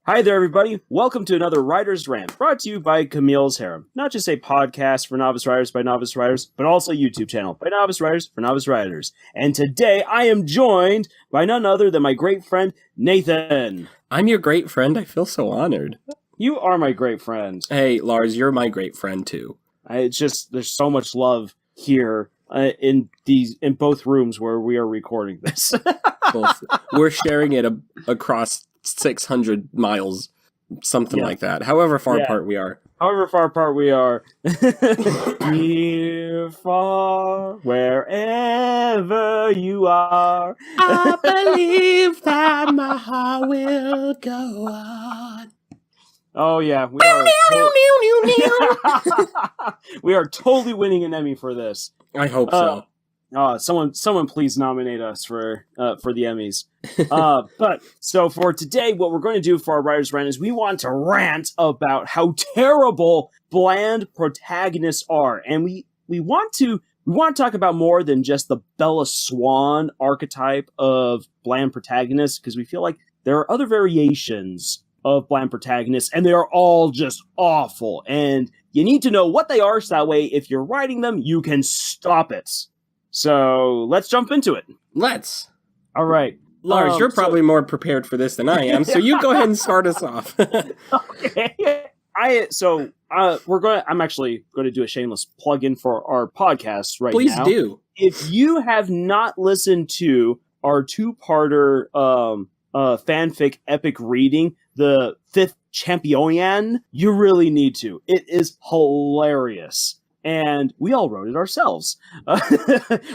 Hi there, everybody. Welcome to another Writer's Rant, brought to you by Camille's Harem. Not just a podcast for novice writers by novice writers, but also a YouTube channel by novice writers for novice writers. And today I am joined by none other than my great friend, Nathan. I'm your great friend. I feel so honored. You are my great friend. Hey, Lars, you're my great friend, too. It's just, there's so much love here in both rooms where we are recording this. We're sharing it across 600 miles, something like that. However far apart we are. However far apart we are. Near, far, wherever you are. I believe that my heart will go on. Oh, yeah. We are totally winning an Emmy for this. I hope so. Someone please nominate us for the Emmys. But so for today, what we're going to do for our writer's rant is we want to rant about how terrible bland protagonists are, and we want to talk about more than just the Bella Swan archetype of bland protagonists, because we feel like there are other variations of bland protagonists, and they are all just awful. And you need to know what they are, so that way, if you're writing them, you can stop it. So let's jump into it. Let's. All right. Lars, you're probably more prepared for this than I am, so you go ahead and start us off. Okay. I'm actually going to do a shameless plug-in for our podcast right Please now. Please do. If you have not listened to our two-parter fanfic epic reading, The Fifth Champion, you really need to. It is hilarious. And we all wrote it ourselves.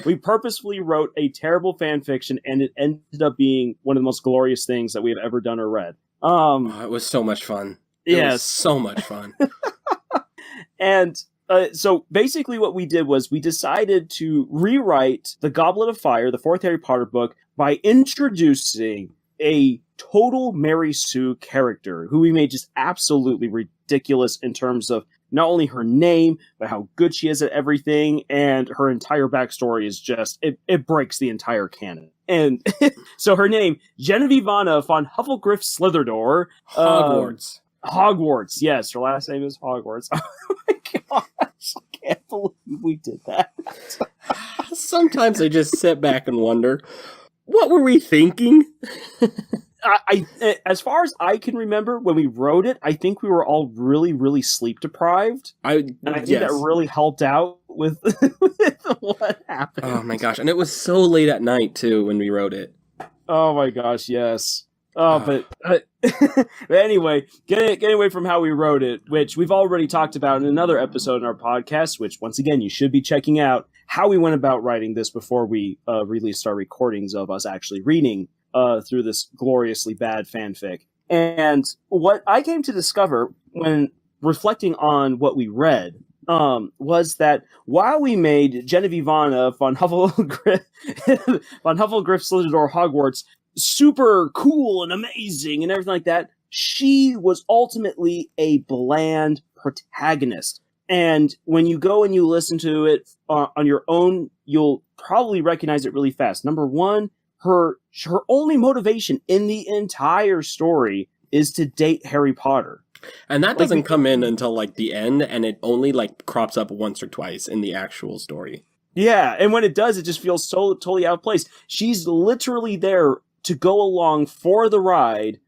We purposefully wrote a terrible fan fiction, and it ended up being one of the most glorious things that we have ever done or read. It was so much fun. It was so much fun. And so basically what we did was we decided to rewrite The Goblet of Fire, the fourth Harry Potter book, by introducing a total Mary Sue character who we made just absolutely ridiculous in terms of not only her name, but how good she is at everything, and her entire backstory is just, it breaks the entire canon. And so her name, Genevievanna von Hufflegriff Slitherdor. Hogwarts. Hogwarts, yes, her last name is Hogwarts. Oh my gosh, I can't believe we did that. Sometimes I just sit back and wonder, what were we thinking? As far as I can remember, when we wrote it, I think we were all really, really sleep deprived. I think that really helped out with what happened. Oh my gosh, and it was so late at night too when we wrote it. Oh my gosh, yes. But anyway, getting away from how we wrote it, which we've already talked about in another episode in our podcast, which once again you should be checking out how we went about writing this before we released our recordings of us actually reading through this gloriously bad fanfic. And what I came to discover when reflecting on what we read was that while we made Genevievanna von Hufflegriff Slitherdor Hogwarts super cool and amazing and everything like that, she was ultimately a bland protagonist. And when you go and you listen to it on your own, you'll probably recognize it really fast. Number one, her only motivation in the entire story is to date Harry Potter. And that doesn't come in until like the end, and it only like crops up once or twice in the actual story. Yeah, and when it does, it just feels so totally out of place. She's literally there to go along for the ride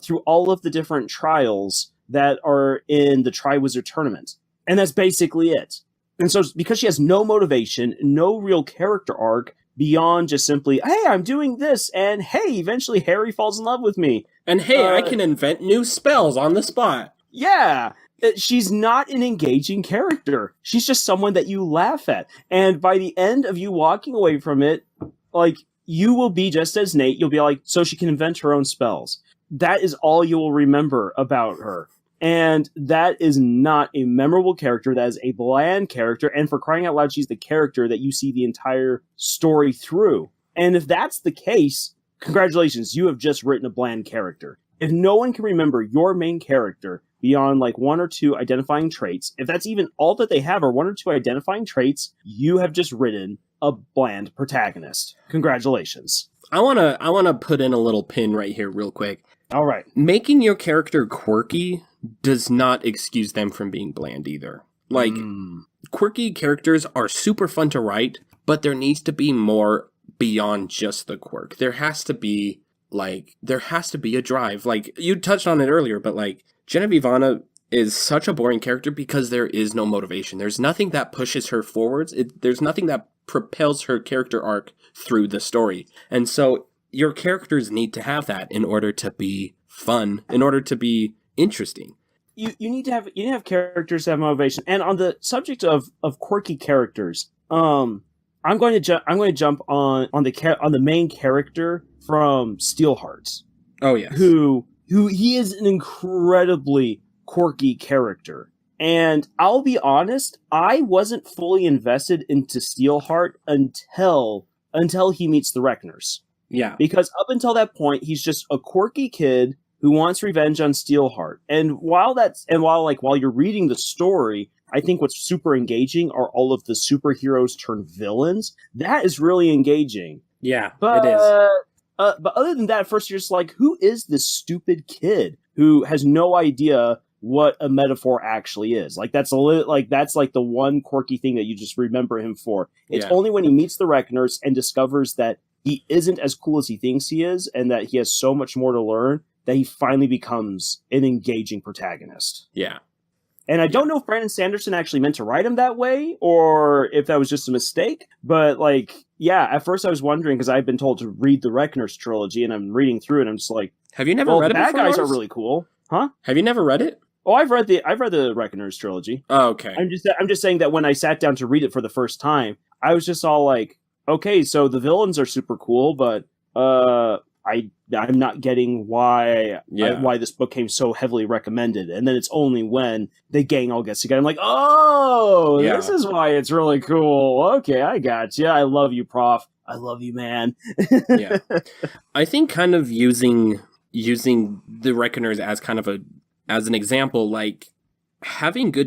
through all of the different trials that are in the Triwizard Tournament. And that's basically it. And so because she has no motivation, no real character arc, beyond just simply, hey, I'm doing this, and hey, eventually Harry falls in love with me. And hey, I can invent new spells on the spot. Yeah, she's not an engaging character. She's just someone that you laugh at. And by the end of you walking away from it, like, you will be just as Nate. You'll be like, so she can invent her own spells. That is all you will remember about her. And that is not a memorable character. That is a bland character. And for crying out loud, she's the character that you see the entire story through. And if that's the case, congratulations, you have just written a bland character. If no one can remember your main character beyond like one or two identifying traits, if that's even all that they have are one or two identifying traits, you have just written a bland protagonist. Congratulations. I wanna put in a little pin right here real quick. All right. Making your character quirky does not excuse them from being bland either. Like, quirky characters are super fun to write, but there needs to be more beyond just the quirk. There has to be a drive. Like, you touched on it earlier, but like, Genevieve Anna is such a boring character because there is no motivation. There's nothing that pushes her forwards. There's nothing that propels her character arc through the story. And so your characters need to have that in order to be fun, in order to be interesting. You need to have characters that have motivation. And on the subject of quirky characters, I'm going to jump on the main character from Steelhearts. Oh yes. Who he is an incredibly quirky character. And I'll be honest, I wasn't fully invested into Steelheart until he meets the Reckoners. Yeah. Because up until that point, he's just a quirky kid who wants revenge on Steelheart. And while you're reading the story, I think what's super engaging are all of the superheroes turned villains. That is really engaging. Yeah, but, it is. But other than that, first you're just like, who is this stupid kid who has no idea what a metaphor actually is? Like that's the one quirky thing that you just remember him for. It's only when he meets the Reckoners and discovers that he isn't as cool as he thinks he is, and that he has so much more to learn, that he finally becomes an engaging protagonist. Yeah. And I don't know if Brandon Sanderson actually meant to write him that way, or if that was just a mistake. But at first I was wondering, because I've been told to read the Reckoners trilogy, and I'm reading through it, and I'm just like, have you never read it before? The bad guys are really cool. Huh? Have you never read it? Oh, I've read the Reckoners trilogy. Oh, okay. I'm just saying that when I sat down to read it for the first time, I was just all like, okay, so the villains are super cool, but I'm not getting why this book came so heavily recommended. And then it's only when the gang all gets together, I'm like, oh, this is why it's really cool. Okay, I got you. I love you, Prof. I love you, man. Yeah. I think kind of using the Reckoners as kind of as an example, like having good